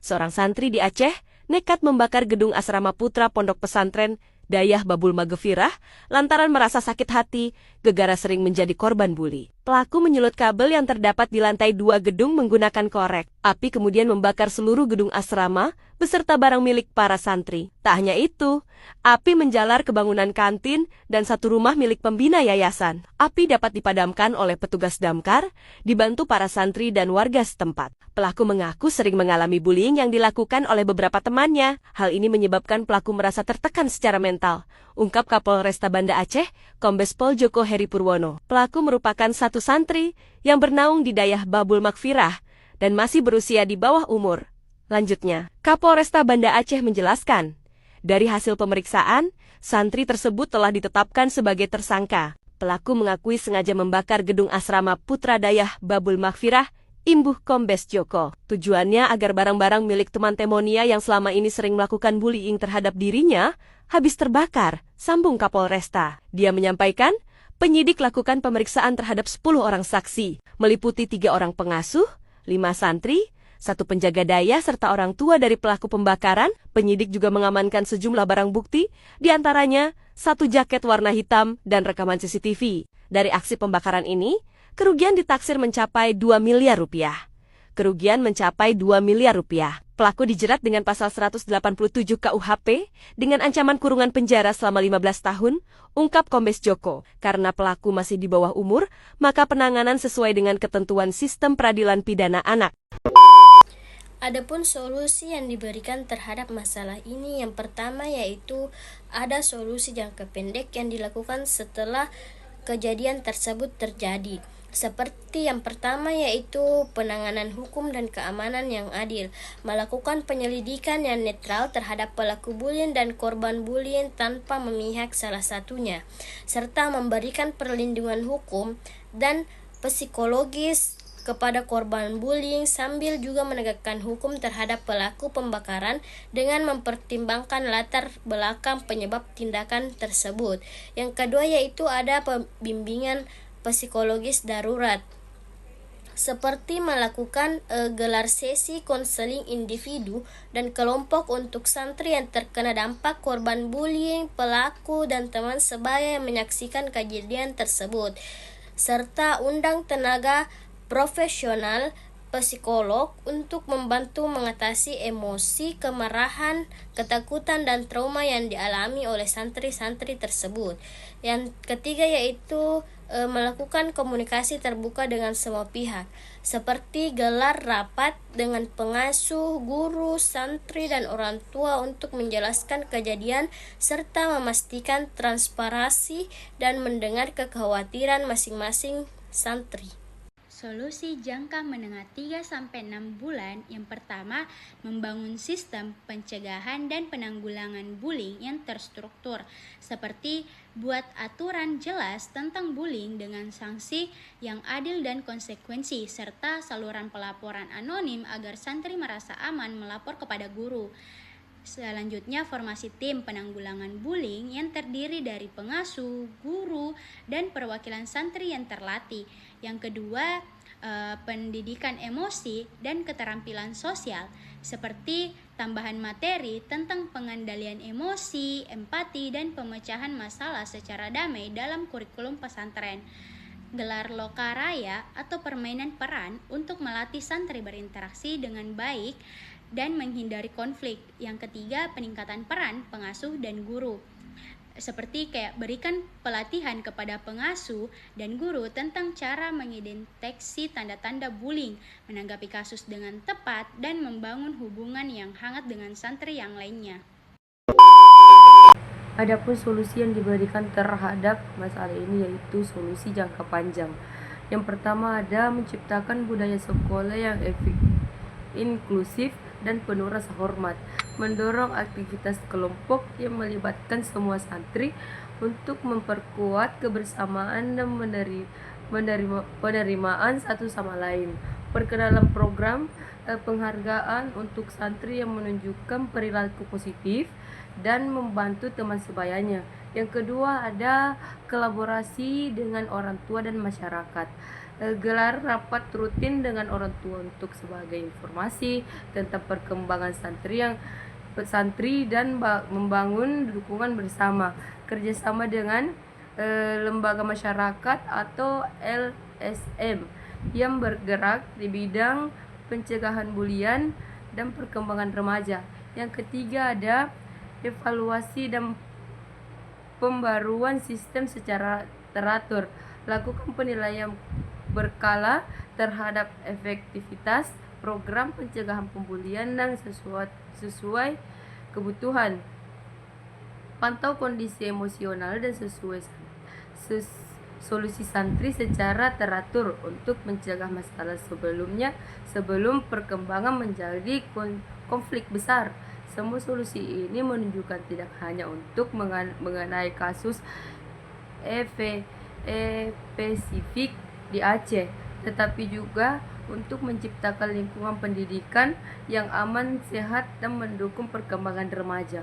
Seorang santri di Aceh nekat membakar gedung asrama putra pondok pesantren Dayah Babul Maghfirah lantaran merasa sakit hati gegara sering menjadi korban buli. Pelaku menyulut kabel yang terdapat di lantai 2 gedung menggunakan korek. Api kemudian membakar seluruh gedung asrama beserta barang milik para santri. Tak hanya itu, api menjalar ke bangunan kantin dan satu rumah milik pembina yayasan. Api dapat dipadamkan oleh petugas damkar, dibantu para santri dan warga setempat. Pelaku mengaku sering mengalami bullying yang dilakukan oleh beberapa temannya. Hal ini menyebabkan pelaku merasa tertekan secara mental, ungkap Kapolresta Banda Aceh, Kombes Pol Joko Heri Purwono. Pelaku merupakan satu santri yang bernaung di Dayah Babul Maghfirah dan masih berusia di bawah umur. Lanjutnya, Kapolresta Banda Aceh menjelaskan, dari hasil pemeriksaan, santri tersebut telah ditetapkan sebagai tersangka. Pelaku mengakui sengaja membakar gedung asrama Putra Dayah Babul Maghfirah, imbuh Kombes Joko. Tujuannya agar barang-barang milik teman Temonia yang selama ini sering melakukan bullying terhadap dirinya habis terbakar, sambung Kapolresta. Dia menyampaikan, penyidik lakukan pemeriksaan terhadap 10 orang saksi, meliputi 3 orang pengasuh, 5 santri, 1 penjaga daya serta orang tua dari pelaku pembakaran. Penyidik juga mengamankan sejumlah barang bukti, diantaranya 1 jaket warna hitam dan rekaman CCTV. Dari aksi pembakaran ini, kerugian ditaksir mencapai 2 miliar rupiah. Kerugian mencapai 2 miliar rupiah. Pelaku dijerat dengan pasal 187 KUHP dengan ancaman kurungan penjara selama 15 tahun, ungkap Kombes Joko. Karena pelaku masih di bawah umur, maka penanganan sesuai dengan ketentuan sistem peradilan pidana anak. Adapun solusi yang diberikan terhadap masalah ini, yang pertama yaitu ada solusi jangka pendek yang dilakukan setelah kejadian tersebut terjadi. Seperti yang pertama yaitu penanganan hukum dan keamanan yang adil, melakukan penyelidikan yang netral terhadap pelaku bullying dan korban bullying tanpa memihak salah satunya, serta memberikan perlindungan hukum dan psikologis kepada korban bullying sambil juga menegakkan hukum terhadap pelaku pembakaran dengan mempertimbangkan latar belakang penyebab tindakan tersebut. Yang kedua yaitu ada pembimbingan psikologis darurat, seperti melakukan gelar sesi konseling individu dan kelompok untuk santri yang terkena dampak korban bullying, pelaku, dan teman sebaya yang menyaksikan kejadian tersebut, serta undang tenaga profesional psikolog untuk membantu mengatasi emosi, kemarahan, ketakutan, dan trauma yang dialami oleh santri-santri tersebut. Yang ketiga yaitu melakukan komunikasi terbuka dengan semua pihak, seperti gelar rapat dengan pengasuh, guru, santri, dan orang tua untuk menjelaskan kejadian serta memastikan transparansi dan mendengar kekhawatiran masing-masing santri. Solusi jangka menengah 3-6 bulan. Yang pertama, membangun sistem pencegahan dan penanggulangan bullying yang terstruktur, seperti buat aturan jelas tentang bullying dengan sanksi yang adil dan konsekuensi, serta saluran pelaporan anonim agar santri merasa aman melapor kepada guru. Selanjutnya, formasi tim penanggulangan bullying yang terdiri dari pengasuh, guru, dan perwakilan santri yang terlatih. Yang kedua, pendidikan emosi dan keterampilan sosial, seperti tambahan materi tentang pengendalian emosi, empati, dan pemecahan masalah secara damai dalam kurikulum pesantren. Gelar lokaraya atau permainan peran untuk melatih santri berinteraksi dengan baik dan menghindari konflik. Yang ketiga, peningkatan peran pengasuh dan guru, seperti kayak berikan pelatihan kepada pengasuh dan guru tentang cara mengidenteksi tanda-tanda bullying, menanggapi kasus dengan tepat, dan membangun hubungan yang hangat dengan santri yang lainnya. Adapun solusi yang diberikan terhadap masalah ini yaitu solusi jangka panjang. Yang pertama ada menciptakan budaya sekolah yang inklusif dan penuh rasa hormat, mendorong aktivitas kelompok yang melibatkan semua santri untuk memperkuat kebersamaan dan penerimaan satu sama lain, perkenalan program penghargaan untuk santri yang menunjukkan perilaku positif dan membantu teman sebayanya. Yang kedua ada kolaborasi dengan orang tua dan masyarakat. gelar rapat rutin dengan orang tua untuk sebagai informasi tentang perkembangan santri dan membangun dukungan bersama, kerjasama dengan lembaga masyarakat atau LSM yang bergerak di bidang pencegahan bulian dan perkembangan remaja. Yang ketiga ada evaluasi dan pembaruan sistem secara teratur. Lakukan penilaian berkala terhadap efektivitas program pencegahan pembulian dan sesuai kebutuhan. Pantau kondisi emosional dan solusi santri secara teratur untuk mencegah masalah sebelum perkembangan menjadi konflik besar. Semua solusi ini menunjukkan tidak hanya untuk mengenai kasus spesifik di Aceh, tetapi juga untuk menciptakan lingkungan pendidikan yang aman, sehat, dan mendukung perkembangan remaja.